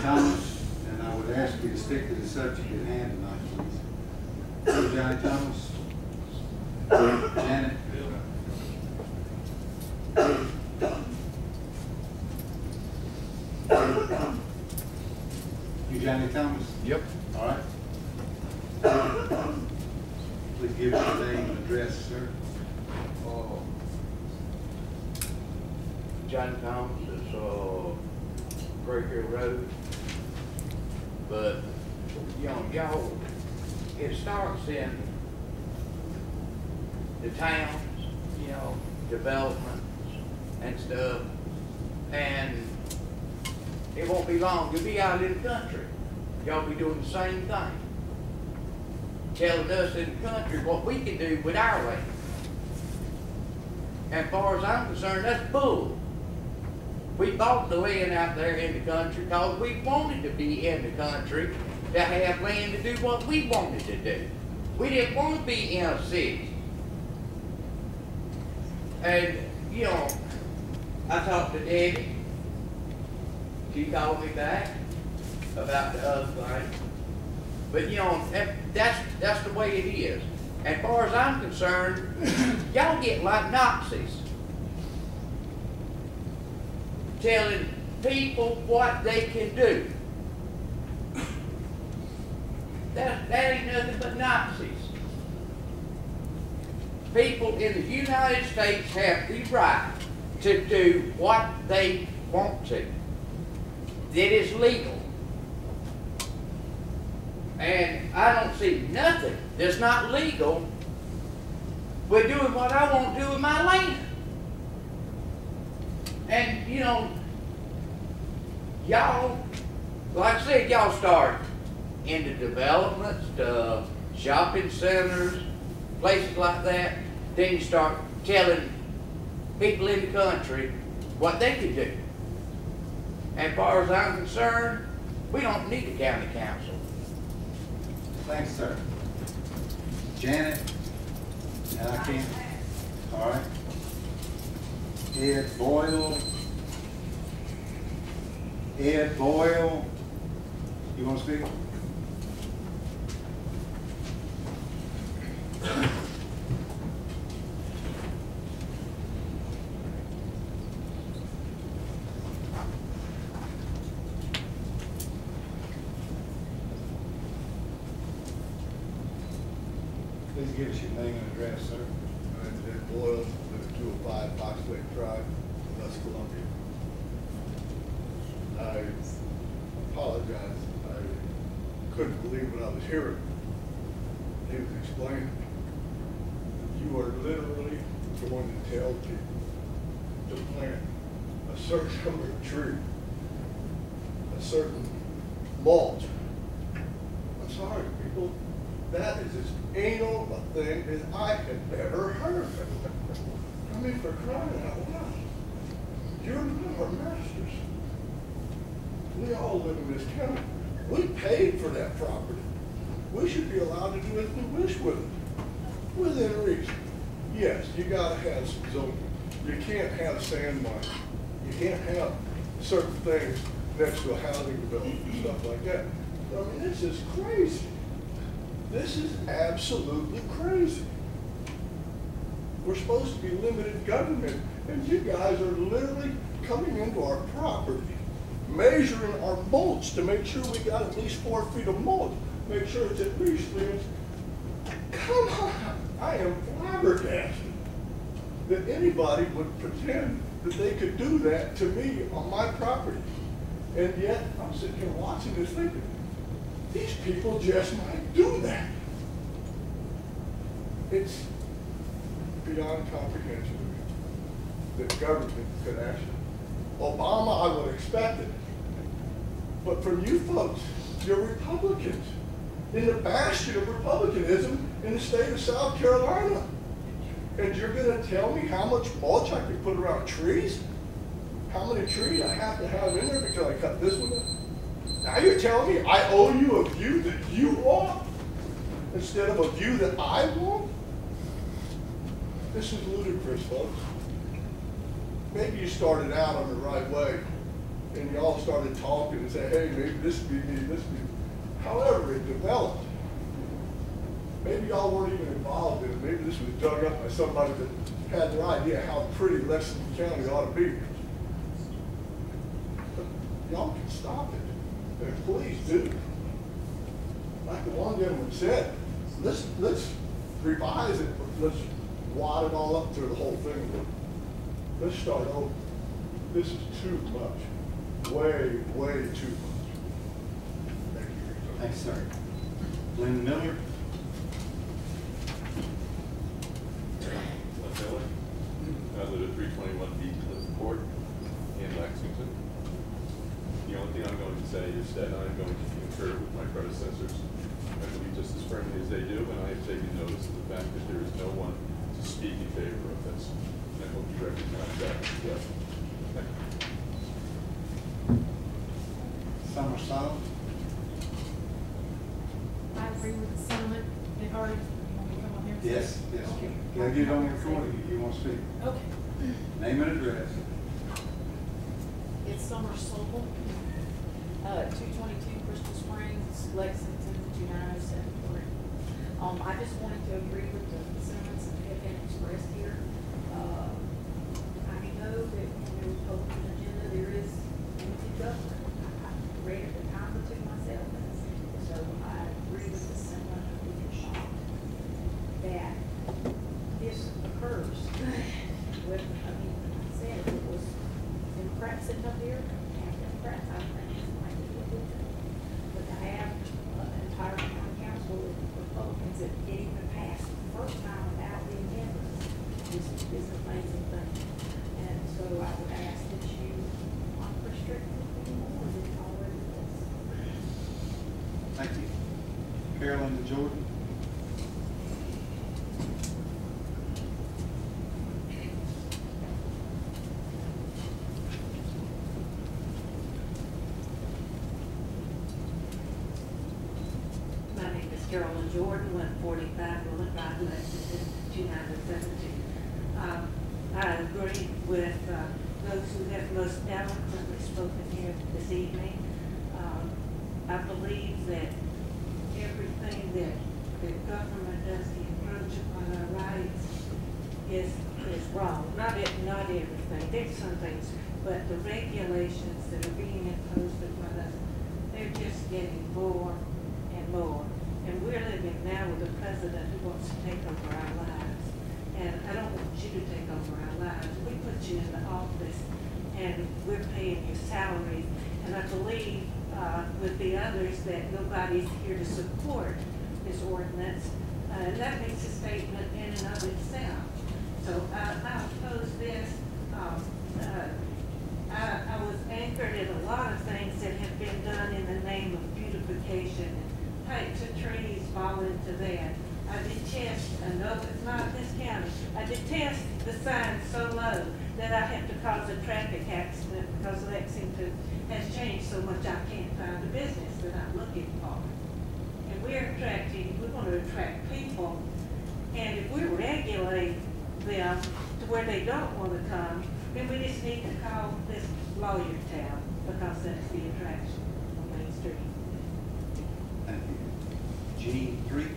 Thomas, and I would ask you to stick to the subject at hand tonight, please. Hello, Johnny Thomas. Janet. You Johnny Thomas? Yep. All right. Please give us your name and address, sir. Johnny Thomas is Great Hill Road, but you know, y'all, it starts in the towns, you know, developments and stuff, and it won't be long. You'll be out in the country. Y'all be doing the same thing, telling us in the country what we can do with our land. And as far as I'm concerned, that's bull. We bought the land out there in the country because we wanted to be in the country to have land to do what we wanted to do. We didn't want to be in a city. And, you know, I talked to Debbie. She called me back about the other thing. But, you know, that's the way it is. And as far as I'm concerned, y'all get like Nazis, telling people what they can do. That ain't nothing but Nazis. People in the United States have the right to do what they want to. That is legal. And I don't see nothing that's not legal with doing what I want to do with my land. And, you know, y'all, like I said, y'all start into developments, to shopping centers, places like that. Then you start telling people in the country what they can do. And as far as I'm concerned, we don't need a county council. Thanks, sir. Janet, and I can't. All right. Ed Boyle. Ed Boyle. You want to speak? Please give us your name and address, sir. My name's Ed Boyle, live at 205 Fox Lake Drive, West Columbia. I apologize. I couldn't believe what I was hearing. He was explaining you are literally going to tell people to plant a certain number of trees, a certain mulch. I'm sorry, people. That is as anal a thing as I had ever heard. I mean, for crying out loud. You're not our masters. We all live in this county. We paid for that property. We should be allowed to do as we wish with it, within reason. Yes, you gotta have some zoning. You can't have sand mines. You can't have certain things next to a housing development and stuff like that. I mean, this is crazy. This is absolutely crazy. We're supposed to be limited government, and you guys are literally coming into our property, measuring our mulch to make sure we got at least 4 feet of mulch, make sure it's at least 3 inches. Come on, I am flabbergasted that anybody would pretend that they could do that to me on my property. And yet, I'm sitting here watching this thinking, these people just might do that. It's beyond comprehension that government could actually. Obama, I would expect it. But from you folks, you're Republicans, in the bastion of Republicanism in the state of South Carolina. And you're going to tell me how much mulch I can put around trees? How many trees I have to have in there because I cut this one up? Now you're telling me I owe you a view that you want instead of a view that I want? This is ludicrous, folks. Maybe you started out on the right way, and y'all started talking and said, hey, maybe this would be me, this would be. However, it developed. Maybe y'all weren't even involved in it. Maybe this was dug up by somebody that had their idea how pretty Lexington County ought to be. But y'all can stop it, and please do. Like the one gentleman said, let's revise it, but let's wad it all up through the whole thing. Let's start over. This is too much. Way, way too much. Thank you. Thanks, sir. Lynn Miller? I live at 321 B Clifton Court in Lexington. The only thing I'm going to say is that I'm going to concur with my predecessors. I believe just as firmly as they do, and I have taken notice of the fact that there is no one to speak in favor of this. And I hope you recognize that as well. Thank you. Summer Salt? I agree with the sentiment. They heard, you want me to come up here? and say Yes, it? yes. Okay. Gotta get it on recording if you want to speak. Okay. Name and address. It's Summer Sobel, 222 Crystal Springs, Lexington, 29073. I just wanted to agree with the sentiments that have been expressed here. I know that on the Republican agenda, there is limited government. I read it the time or two myself, and so I agree with the sentiment of being shocked that this occurs. With, I mean, like I said, it was Democrats sitting up here, and Democrats, I think it's like a good thing. But to have an entire county council with Republicans that didn't even pass the first time without the amendments is an amazing thing. And so I would ask that you not restrict it anymore than it already is. Thank you. Carolyn and Jordan? My name is Carolyn Jordan, 145 Willett Drive, Lexington, 2972. I agree with those who have most eloquently spoken here this evening. I believe that everything that the government does to encroach upon our rights is wrong. Not everything. There's some things, but the regulations that are being imposed upon us, they're just getting more and more. And we're living now with a president who wants to take over our lives. And I don't want you to take over our lives. We put you in the office and we're paying your salaries. And I believe with the others that nobody's here to support this ordinance. And that makes a statement in and of itself. So I oppose this. I was anchored in a lot of things that have been done in the name of beautification. Heights of trees fall into that. I detest, I know it's not this county, I detest the sign so low that I have to cause a traffic accident because Lexington has changed so much I can't find the business that I'm looking for. And we want to attract people, and if we regulate them to where they don't want to come, then we just need to call this lawyer town because that's the attraction on Main Street. Thank you. G3?